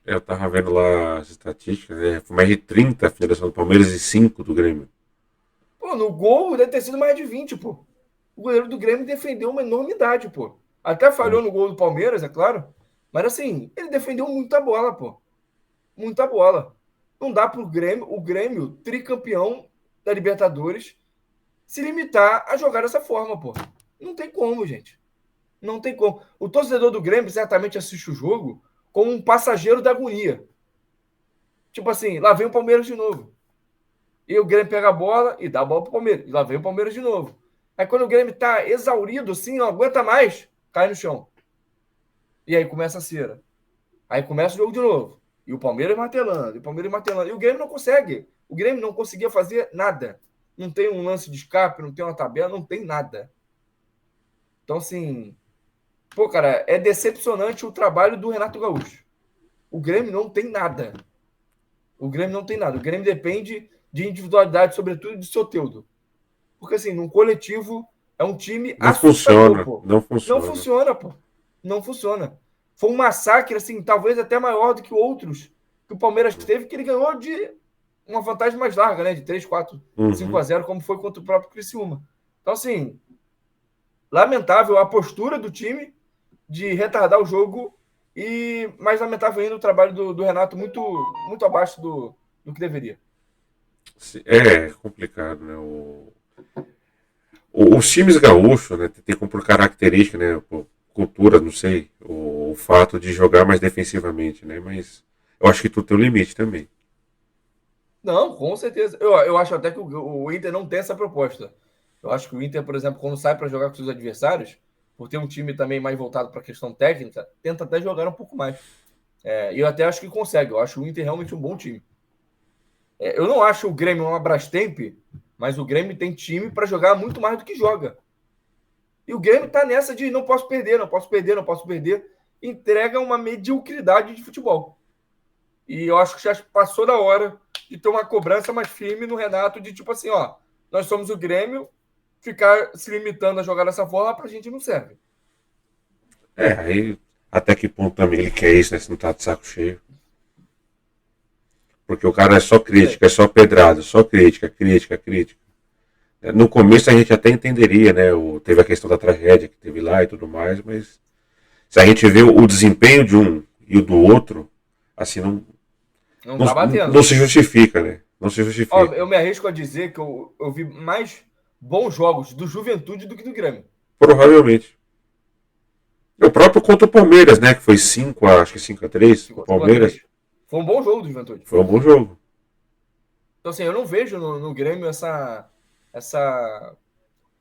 Eu tava vendo lá as estatísticas, né? Foi mais de 30 a finalização do Palmeiras e 5 do Grêmio. Pô, no gol deve ter sido mais de 20, pô. O goleiro do Grêmio defendeu uma enormidade, pô. Até falhou no gol do Palmeiras, é claro. Mas assim, ele defendeu muita bola, pô. Muita bola. Não dá pro Grêmio, o Grêmio, tricampeão da Libertadores, se limitar a jogar dessa forma, pô. Não tem como, gente. Não tem como. O torcedor do Grêmio certamente assiste o jogo como um passageiro da agonia. Tipo assim, lá vem o Palmeiras de novo. E o Grêmio pega a bola e dá a bola pro Palmeiras. E lá vem o Palmeiras de novo. Aí quando o Grêmio tá exaurido, assim, não aguenta mais, cai no chão. E aí começa a cera. Aí começa o jogo de novo. E o Palmeiras martelando, e o Palmeiras martelando. E o Grêmio não consegue. O Grêmio não conseguia fazer nada. Não tem um lance de escape, não tem uma tabela, não tem nada. Então, assim, pô, cara, é decepcionante o trabalho do Renato Gaúcho. O Grêmio não tem nada. O Grêmio não tem nada. O Grêmio depende de individualidade, sobretudo de Soteldo. porque assim, num coletivo é um time Não assustador, funciona, pô. não Não funciona. funciona, pô. Não funciona. Foi um massacre, assim, talvez até maior do que outros que o Palmeiras teve, que ele ganhou de uma vantagem mais larga, né? De 3, 4, 5 Uhum. a 0, como foi contra o próprio Criciúma. Então, assim, lamentável a postura do time de retardar o jogo e mais lamentável ainda o trabalho do Renato muito abaixo do que deveria. É complicado, né? Os times gaúchos, né, tem como por característica, né, por cultura, não sei, o fato de jogar mais defensivamente, né? Mas eu acho que tudo tem um limite também. Não, com certeza. Eu acho até que o Inter não tem essa proposta. Eu acho que o Inter, por exemplo, quando sai para jogar com seus adversários, por ter um time também mais voltado para a questão técnica, tenta até jogar um pouco mais. E eu até acho que consegue. Eu acho o Inter realmente um bom time. Eu não acho o Grêmio uma Brastemp, mas o Grêmio tem time para jogar muito mais do que joga. E o Grêmio está nessa de não posso perder, não posso perder, não posso perder. Entrega uma mediocridade de futebol. E eu acho que já passou da hora de ter uma cobrança mais firme no Renato de tipo assim, ó, nós somos o Grêmio, ficar se limitando a jogar dessa forma pra gente não serve. Aí até que ponto também ele quer isso, né? Se não tá de saco cheio. Porque o cara é só Não sei. crítica, é só pedrada, só crítica, crítica, crítica. No começo a gente até entenderia, né? Teve a questão da tragédia que teve lá e tudo mais, mas se a gente vê o desempenho de um e o do outro, assim, Não tá não batendo. se justifica, né? Não se Ó, justifica. eu me arrisco a dizer que eu vi mais bons jogos do Juventude do que do Grêmio. Provavelmente. O próprio contra o Palmeiras, né? Que foi 5 acho que 5-3 o 5 a Palmeiras. 3. Foi um bom jogo do Juventude. Foi um bom jogo. Então, assim, eu não vejo no Grêmio essa.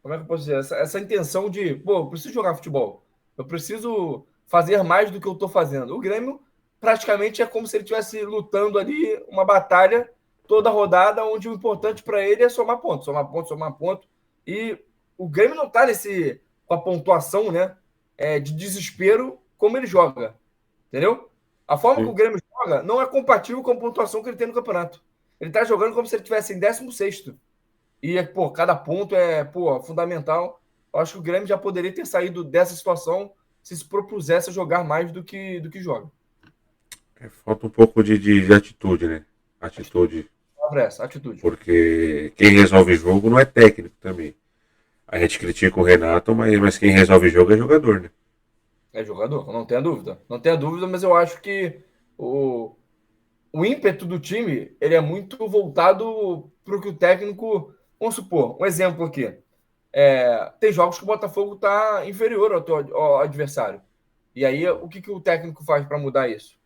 Como é que eu posso dizer? Essa intenção de, pô, eu preciso jogar futebol. Eu preciso fazer mais do que eu estou fazendo. O Grêmio praticamente é como se ele estivesse lutando ali uma batalha toda rodada, onde o importante para ele é somar ponto, somar ponto, somar ponto. E o Grêmio não está com a pontuação, né, de desespero como ele joga. Entendeu? A forma que o Sim. Grêmio joga não é compatível com a pontuação que ele tem no campeonato. Ele está jogando como se ele estivesse em 16º. E, pô, cada ponto é, pô, fundamental. Eu acho que o Grêmio já poderia ter saído dessa situação se se propusesse a jogar mais do que joga. Falta um pouco de atitude, né? Atitude. Atitude. Palavra é essa, atitude. Porque quem resolve jogo não é técnico também. A gente critica o Renato, mas quem resolve jogo é jogador, né? É jogador, não tenha dúvida. Não tenha dúvida, mas eu acho que o ímpeto do time ele é muito voltado para o que o técnico. Vamos supor, um exemplo aqui. Tem jogos que o Botafogo está inferior ao adversário. E aí, o que o técnico faz para mudar isso?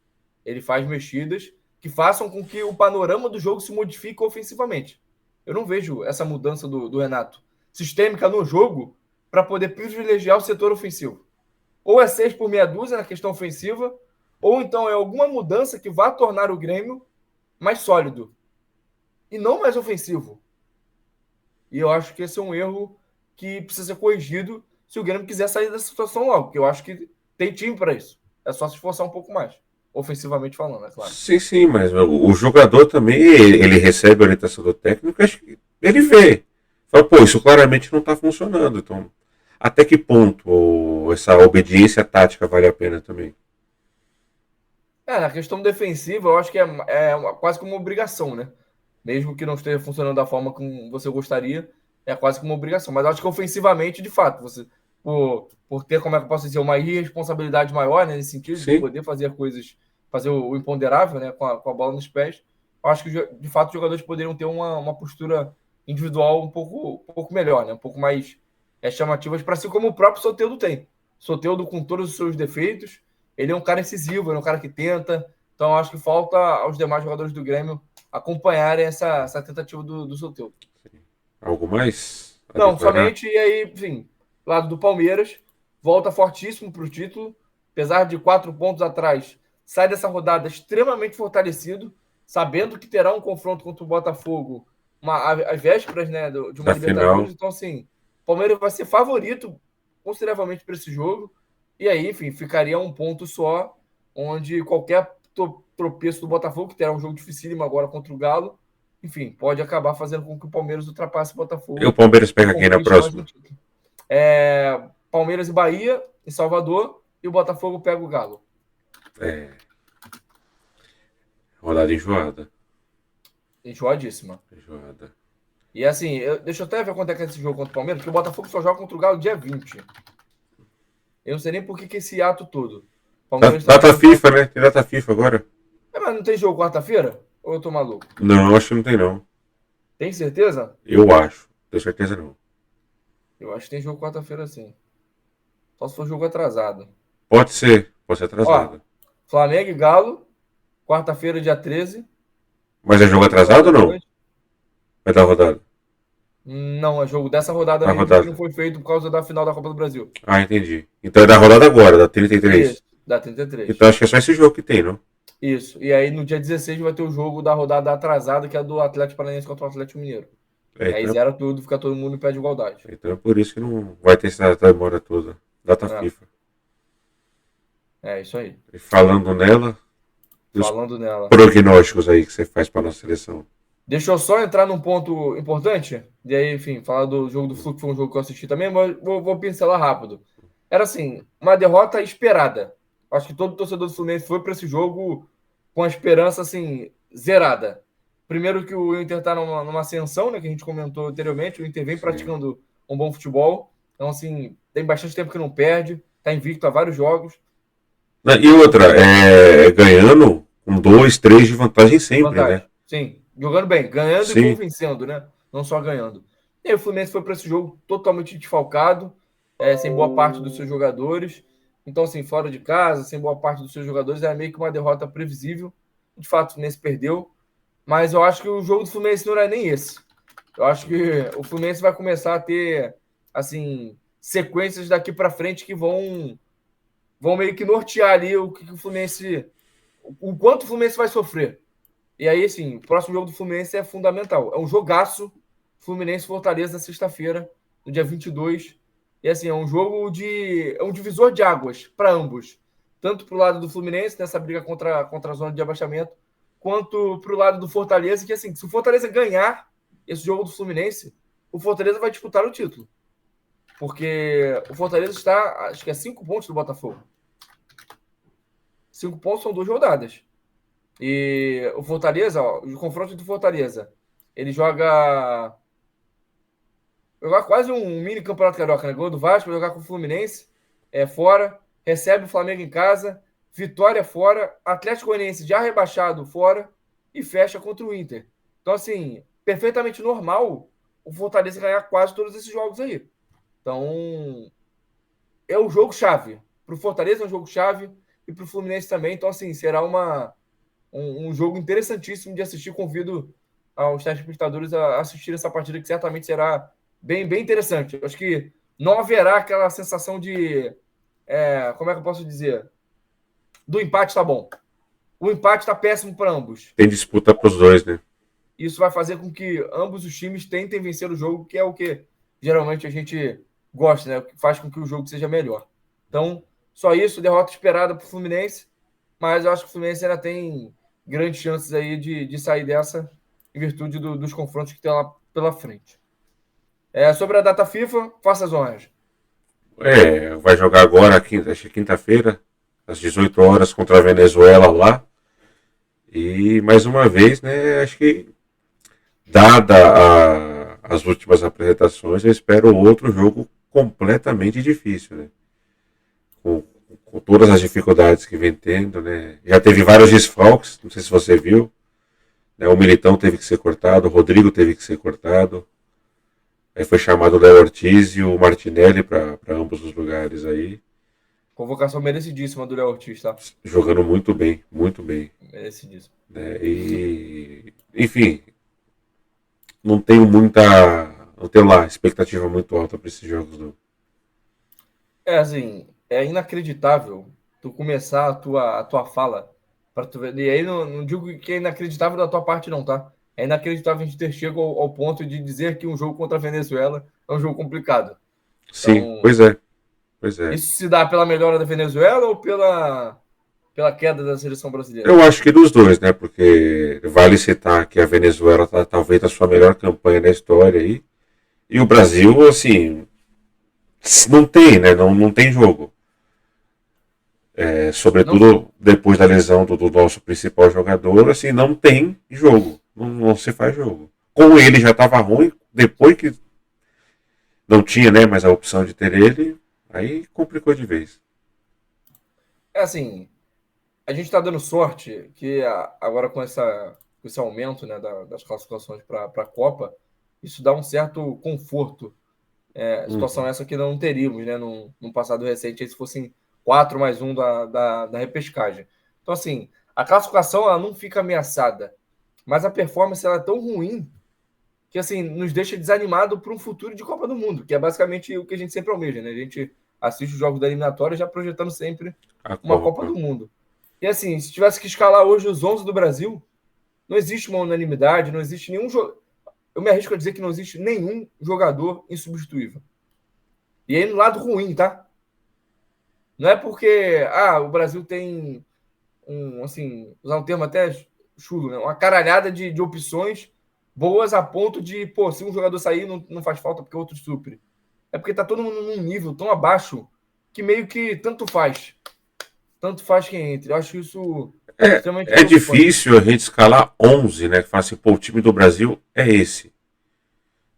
Ele faz mexidas que façam com que o panorama do jogo se modifique ofensivamente. Eu não vejo essa mudança do Renato sistêmica no jogo para poder privilegiar o setor ofensivo. Ou é 6 por meia dúzia na questão ofensiva, ou então é alguma mudança que vá tornar o Grêmio mais sólido e não mais ofensivo. E eu acho que esse é um erro que precisa ser corrigido se o Grêmio quiser sair dessa situação logo, porque eu acho que tem time para isso. É só se esforçar um pouco mais, ofensivamente falando, é claro. Sim, sim, mas o jogador também, ele recebe a orientação do técnico, acho que ele vê. Fala, pô, isso claramente não está funcionando. Então, até que ponto essa obediência tática vale a pena também? Na questão defensiva, eu acho que é quase como uma obrigação, né? Mesmo que não esteja funcionando da forma como você gostaria, é quase como uma obrigação. Mas eu acho que ofensivamente, de fato, você, por ter, como é que eu posso dizer, uma irresponsabilidade maior, né, nesse sentido, de Sim, poder fazer coisas, fazer o imponderável, né, com a bola nos pés, eu acho que, de fato, os jogadores poderiam ter uma postura individual um pouco melhor, né? Um pouco mais chamativas, para si, como o próprio Soteldo tem. Soteldo, com todos os seus defeitos, ele é um cara incisivo, ele é um cara que tenta. Então, acho que falta aos demais jogadores do Grêmio acompanharem essa tentativa do Soteldo. algo mais a Não, declarar? somente, e aí, enfim, lado do Palmeiras, volta fortíssimo para o título, apesar de 4 pontos atrás, sai dessa rodada extremamente fortalecido, sabendo que terá um confronto contra o Botafogo às vésperas, né, de uma Da Libertadores. final, Então, assim, o Palmeiras vai ser favorito consideravelmente para esse jogo, e aí, enfim, ficaria um ponto só, onde qualquer tropeço do Botafogo, que terá um jogo dificílimo agora contra o Galo, enfim, pode acabar fazendo com que o Palmeiras ultrapasse o E o Botafogo Palmeiras e pega quem na conquiste mais um próxima? título. Palmeiras e Bahia, em Salvador, e o Botafogo pega o Galo. É, rodada enjoada. Enjoadíssima. Enjoada. E assim, deixa eu até ver quanto é que é esse jogo contra o Palmeiras, porque o Botafogo só joga contra o Galo dia 20. Eu não sei nem por que esse ato todo. O Palmeiras tá Data jogando dia... FIFA, né? Tem data FIFA agora? Mas não tem jogo quarta-feira? Ou eu tô maluco? Não, acho que não tem não. Tem certeza? Eu acho. Tenho certeza não. Eu acho que tem jogo quarta-feira sim. Só se for jogo atrasado. Pode ser Ó, atrasado. Flamengo e Galo, quarta-feira, dia 13, Mas é jogo 8 atrasado horas ou da não? noite. Vai dar rodada. Não, é jogo dessa rodada Da mesmo que não rodada. foi feito por causa da final da Copa do Brasil. Ah, entendi. Então é da rodada agora, da 33. Isso, da 33. Então acho que é só esse jogo que tem, não? Isso. E aí no dia 16 vai ter o jogo da rodada atrasada, que é do Atlético Paranaense contra o Atlético Mineiro. É, E aí zera tudo, fica todo mundo em pé de igualdade. então é por isso que não vai ter essa demora toda. Data FIFA. É isso aí. E falando nela, e os Falando nela. prognósticos aí que você faz para nossa seleção. Deixa eu só entrar num ponto importante. E aí, enfim, falar do jogo do Flu, que foi um jogo que eu assisti também, mas vou pincelar rápido. Era assim, uma derrota esperada. Acho que todo torcedor do Fluminense foi para esse jogo com a esperança assim, zerada. Primeiro que o Inter está numa ascensão, né, que a gente comentou anteriormente, o Inter vem Sim. praticando um bom futebol. Então, assim, tem bastante tempo que não perde, está invicto a vários jogos. E outra, ganhando com 2, 3 de vantagem sempre, né? Vantagem. Sim, jogando bem, ganhando e Sim. convencendo, né? Não só ganhando. E aí o Fluminense foi para esse jogo totalmente desfalcado, sem boa parte dos seus jogadores. Então, assim, fora de casa, sem boa parte dos seus jogadores, era meio que uma derrota previsível. De fato, o Fluminense perdeu. Mas eu acho que o jogo do Fluminense não era nem esse. Eu acho que o Fluminense vai começar a ter, assim, sequências daqui para frente que vão meio que nortear ali o que o Fluminense. O quanto o Fluminense vai sofrer. E aí, assim, o próximo jogo do Fluminense é fundamental. É um jogaço Fluminense Fortaleza sexta-feira, no dia 22. E assim, é um jogo de. É um divisor de águas para ambos. Tanto para o lado do Fluminense, nessa briga contra a zona de abaixamento, quanto para o lado do Fortaleza, que assim, se o Fortaleza ganhar esse jogo do Fluminense, o Fortaleza vai disputar o título. Porque o Fortaleza está, acho que é 5 pontos do Botafogo. 5 pontos são 2 rodadas. E o Fortaleza, ó, o confronto do Fortaleza, ele jogar quase um mini campeonato carioca, né? Gol do Vasco, jogar com o Fluminense, fora, recebe o Flamengo em casa, Vitória fora, Atlético Goianiense já rebaixado fora e fecha contra o Inter. Então, assim, perfeitamente normal o Fortaleza ganhar quase todos esses jogos aí. Então, é o jogo-chave. Para o Fortaleza é um jogo-chave e para o Fluminense também. Então, assim, será um jogo interessantíssimo de assistir. Convido aos telespectadores a assistir essa partida, que certamente será bem, bem interessante. Eu acho que não haverá aquela sensação de. Como é que eu posso dizer? Do empate tá bom. O empate tá péssimo para ambos. Tem disputa para os dois, né? Isso vai fazer com que ambos os times tentem vencer o jogo, que é o que geralmente a gente gosta, né? O que faz com que o jogo seja melhor. Então, só isso, derrota esperada para o Fluminense, mas eu acho que o Fluminense ainda tem grandes chances aí de sair dessa em virtude dos confrontos que tem lá pela frente. Sobre a data FIFA, faça as honras. Vai jogar agora, acho que quinta-feira, às 18 horas, contra a Venezuela lá. E mais uma vez, né, acho que dada as últimas apresentações, eu espero outro jogo completamente difícil, né? Com, com todas as dificuldades que vem tendo, né? Já teve vários desfalques, não sei se você viu, né? O Militão teve que ser cortado, o Rodrigo teve que ser cortado. Aí foi chamado o Léo Ortiz e o Martinelli para ambos os lugares aí. Convocação merecidíssima do Léo Ortiz, tá? Jogando muito bem, muito bem. Merecidíssimo. Né? E, enfim, não tenho muita. Não tenho lá expectativa muito alta para esses jogos, não. Assim, é inacreditável tu começar a tua fala para tu ver. E aí não digo que é inacreditável da tua parte, não, tá? É inacreditável a gente ter chegado ao ponto de dizer que um jogo contra a Venezuela é um jogo complicado. Sim, Então, pois é. Pois é. isso se dá pela melhora da Venezuela ou pela queda da seleção brasileira? Eu acho que dos dois, né? Porque vale citar que a Venezuela tá talvez a sua melhor campanha da história aí. E o Brasil, assim, não tem, né? Não tem jogo. Não, Sobretudo depois da lesão do nosso principal jogador, assim, não tem jogo. Não se faz jogo. Com ele já estava ruim, depois que não tinha, né, mais a opção de ter ele, aí complicou de vez. é assim, a gente está dando sorte que agora com esse aumento, né, das classificações para a Copa, isso dá um certo conforto. Situação Uhum. essa que não teríamos, né, num passado recente, se fossem 4 mais um da repescagem. Então, assim, a classificação ela não fica ameaçada, mas a performance ela é tão ruim que assim nos deixa desanimado para um futuro de Copa do Mundo, que é basicamente o que a gente sempre almeja, né? A gente assiste os jogos da eliminatória já projetando sempre A uma Copa Copa. do Mundo. E assim, se tivesse que escalar hoje os 11 do Brasil, não existe uma unanimidade, não existe nenhum jogo. Eu me arrisco a dizer que não existe nenhum jogador insubstituível. E aí no lado ruim, tá? Não é porque o Brasil tem assim, usar um termo até chulo, né? Uma caralhada de opções boas a ponto de, pô, se um jogador sair, não faz falta porque o outro supre. É porque tá todo mundo num nível tão abaixo que meio que tanto faz. Tanto faz quem entre. Eu acho isso extremamente É preocupante. difícil a gente escalar 11, né? Que fala assim, pô, o time do Brasil é esse.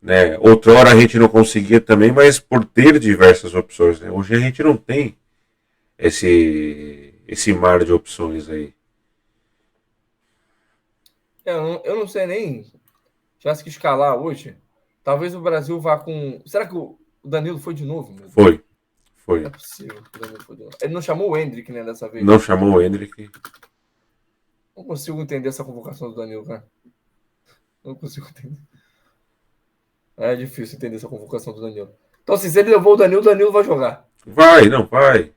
Né? Outrora a gente não conseguia também, mas por ter diversas opções. Né? Hoje a gente não tem esse mar de opções aí. Eu não sei nem. Se tivesse que escalar hoje, talvez o Brasil vá com. Será que o Danilo foi de novo, meu Deus? Foi, Não foi. é possível que o Danilo foi de novo. Ele não chamou o Hendrick, né, dessa Não vez. chamou o Hendrick. Não consigo entender essa convocação do Danilo, cara. Não consigo entender. É difícil entender essa convocação do Danilo. Então, assim, se ele levou o Danilo vai jogar. Vai, não vai.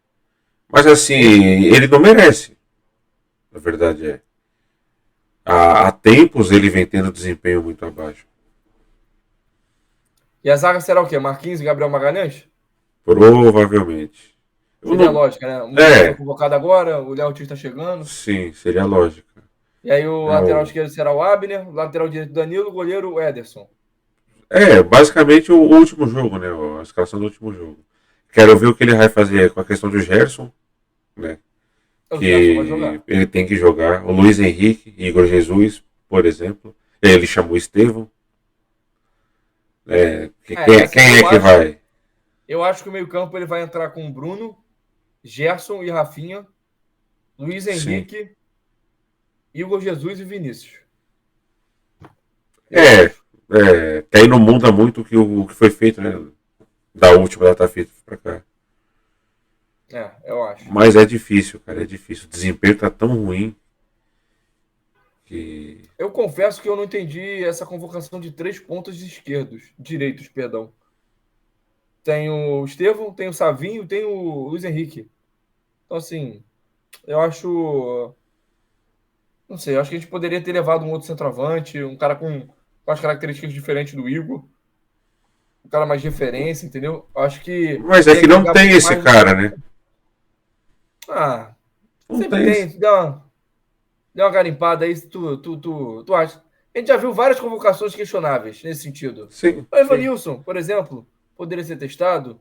Mas assim, E, ele não merece. A verdade é. Há tempos ele vem tendo desempenho muito abaixo. e a zaga será o quê? Marquinhos e Gabriel Magalhães? Provavelmente. Eu Seria a não. lógica, né? O Muriel foi É, convocado agora, o Léo Ortiz está chegando. sim, seria lógica. E aí o É, lateral esquerdo será o Abner, o lateral direito Danilo, o goleiro o Ederson. basicamente o último jogo, né? A escalação do último jogo. Quero ver o que ele vai fazer com a questão do Gerson, né? O Gerson vai Que jogar. ele tem que jogar. O Luiz Henrique, Igor Jesus, por exemplo. Ele chamou o Estevão. Assim, Quem é que vai? eu acho que o meio-campo ele vai entrar com o Bruno, Gerson e Rafinha, Luiz Sim. Henrique, Igor Jesus e Vinícius. Eu É, acho. que aí não muda muito o que foi feito, né? Da última data FIFA pra cá. Eu acho. Mas é difícil, cara, é difícil. O desempenho tá tão ruim que. Eu confesso que eu não entendi essa convocação de 3 pontas direitos, perdão. Tem o Estevão, tem o Savinho, tem o Luiz Henrique. Então, assim, eu acho. Não sei, eu acho que a gente poderia ter levado um outro centroavante, um cara com as características diferentes do Igor, um cara mais de referência, entendeu? Eu acho que Mas é ia que não agregar tem muito esse mais no cara, segundo né? tempo. Ah, Não sempre tem esse. tem. Dá uma garimpada aí, tu acha. A gente já viu várias convocações questionáveis nesse sentido. Sim, O sim. Evanilson, por exemplo, poderia ser testado.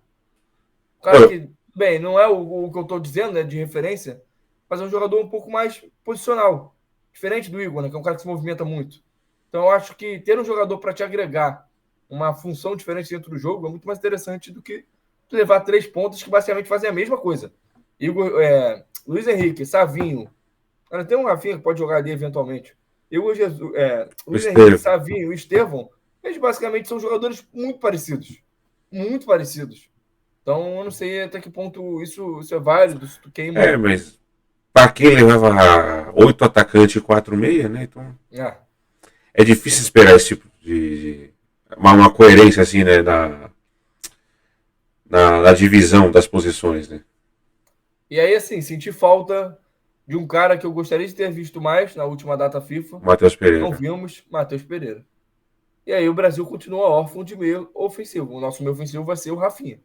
Um cara Eu- que, bem, não é o que eu estou dizendo, né, de referência, mas é um jogador um pouco mais posicional. Diferente do Igor, né, que é um cara que se movimenta muito. Então eu acho que ter um jogador para te agregar uma função diferente dentro do jogo é muito mais interessante do que levar 3 pontos que basicamente fazem a mesma coisa. Igor, Luiz Henrique, Savinho. Cara, tem um Rafinha que pode jogar ali eventualmente. Igor Jesus, o Luiz Henrique, Estevão. Savinho e Estevão, eles basicamente são jogadores muito parecidos. Muito parecidos. Então, eu não sei até que ponto isso é válido, se tu queima. Mas pra quem levava 8 atacantes e 4 meia, né? Então Ah. é difícil esperar esse tipo uma coerência assim, né? Na divisão das posições, né? E aí, assim, senti falta de um cara que eu gostaria de ter visto mais na última data FIFA. Matheus Não Pereira. vimos, Matheus Pereira. E aí o Brasil continua órfão de meio ofensivo. O nosso meio ofensivo vai ser o Rafinha.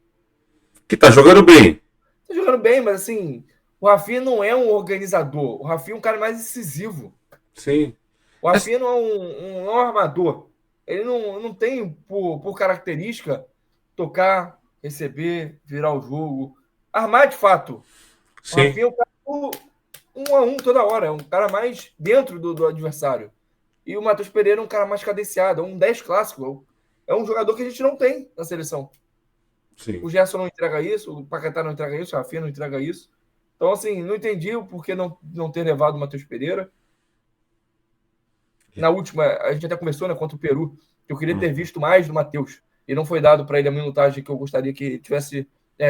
Que tá jogando bem. Tá jogando bem, mas assim, O Rafinha não é um organizador. O Rafinha é um cara mais incisivo. Sim. O Rafinha não é um armador. Ele não tem, por característica, tocar, receber, virar o jogo, armar de fato. O Sim. Rafinha é um cara do 1 a 1 toda hora. É um cara mais dentro do adversário. E o Matheus Pereira é um cara mais cadenciado. É um 10 clássico. É um jogador que a gente não tem na seleção. Sim. O Gerson não entrega isso, o Paquetá não entrega isso, o Rafinha não entrega isso. Então, assim, não entendi o porquê não ter levado o Matheus Pereira. Na última, a gente até começou, né, contra o Peru, que eu queria ter visto mais do Matheus. E não foi dado para ele a minutagem que eu gostaria que tivesse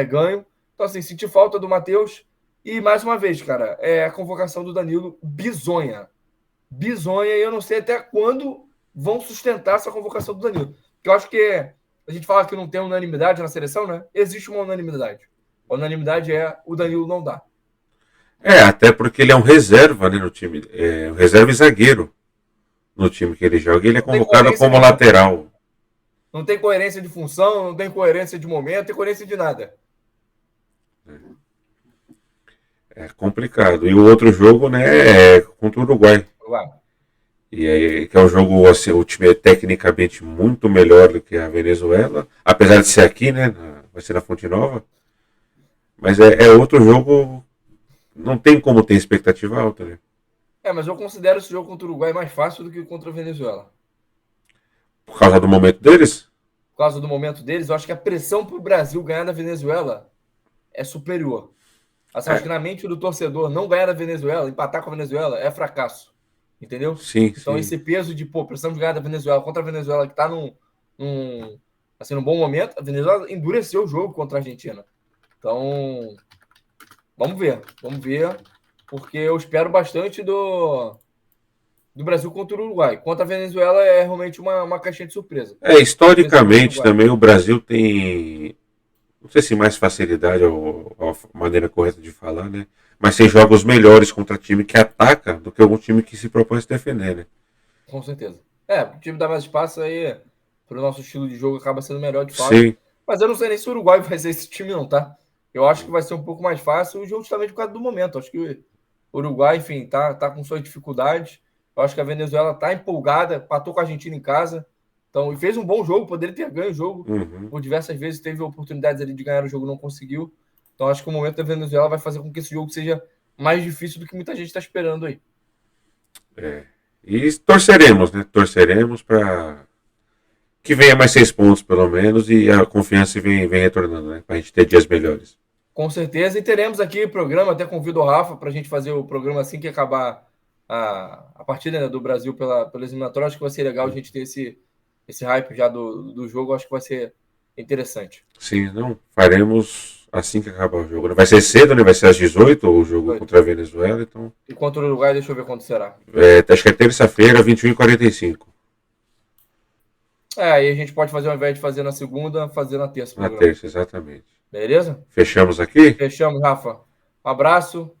ganho. Então, assim, senti falta do Matheus. E, mais uma vez, cara, a convocação do Danilo bizonha. Bizonha, e eu não sei até quando vão sustentar essa convocação do Danilo. Porque eu acho que a gente fala que não tem unanimidade na seleção, né? Existe uma unanimidade. A unanimidade é o Danilo não dá. Até porque ele é um reserva, né, no time. É um reserva e zagueiro no time que ele joga. E ele é convocado como lateral. Não tem coerência de função, não tem coerência de momento, não tem coerência de nada. É complicado. E o outro jogo, né, é contra o Uruguai. Uruguai. E aí, que é um jogo, assim, o time é tecnicamente muito melhor do que a Venezuela. Apesar de ser aqui, né, vai ser na Fonte Nova. Mas é outro jogo, não tem como ter expectativa alta, né? Mas eu considero esse jogo contra o Uruguai mais fácil do que contra a Venezuela. Por causa do momento deles? Por causa do momento deles, eu acho que a pressão para o Brasil ganhar da Venezuela é superior. Assim, acho que na mente do torcedor, não ganhar da Venezuela, empatar com a Venezuela, é fracasso. Entendeu? Sim, Então, sim. esse peso de, precisamos ganhar da Venezuela contra a Venezuela, que está num bom momento, a Venezuela endureceu o jogo contra a Argentina. Então, vamos ver, porque eu espero bastante do Brasil contra o Uruguai. Contra a Venezuela é realmente uma caixinha de surpresa. Historicamente também o Brasil tem, não sei se mais facilidade ou a maneira correta de falar, né? Mas tem jogos melhores contra time que ataca do que algum time que se propõe a se defender, né? Com certeza. O time dá mais espaço aí, pro nosso estilo de jogo, acaba sendo melhor de fato. Sim. Mas eu não sei nem se o Uruguai vai ser esse time não, tá? Eu acho que vai ser um pouco mais fácil, justamente por causa do momento. Acho que o Uruguai, enfim, tá com suas dificuldades. Eu acho que a Venezuela tá empolgada, empatou com a Argentina em casa. Então, e fez um bom jogo, poderia ter ganho o jogo. Por diversas vezes teve oportunidades ali de ganhar o jogo, não conseguiu. Então, acho que o momento da Venezuela vai fazer com que esse jogo seja mais difícil do que muita gente está esperando aí. E torceremos, né? Torceremos para que venha mais 6 pontos, pelo menos, e a confiança vem retornando, né? Para a gente ter dias melhores. Com certeza, e teremos aqui programa, até convido o Rafa para a gente fazer o programa assim que acabar a partida, né, do Brasil pelas eliminatórias. Acho que vai ser legal a gente ter esse hype já do jogo, acho que vai ser interessante. Sim, não, faremos assim que acabar o jogo. Vai ser cedo, né? Vai ser às 18 o jogo contra a Venezuela, então... E contra o Uruguai, deixa eu ver quando será. Acho que é terça-feira, 21h45. Aí a gente pode fazer, ao invés de fazer na segunda, fazer na terça. Na terça, exatamente. Beleza? Fechamos aqui? Fechamos, Rafa. Um abraço.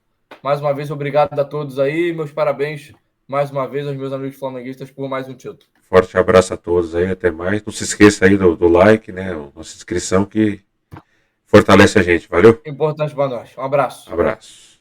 Mais uma vez, obrigado a todos aí. Meus parabéns, mais uma vez, aos meus amigos flamenguistas por mais um título. Forte abraço a todos aí, até mais. Não se esqueça aí do like, né? Nossa inscrição que fortalece a gente. Valeu? Importante para nós. Um abraço. Abraço.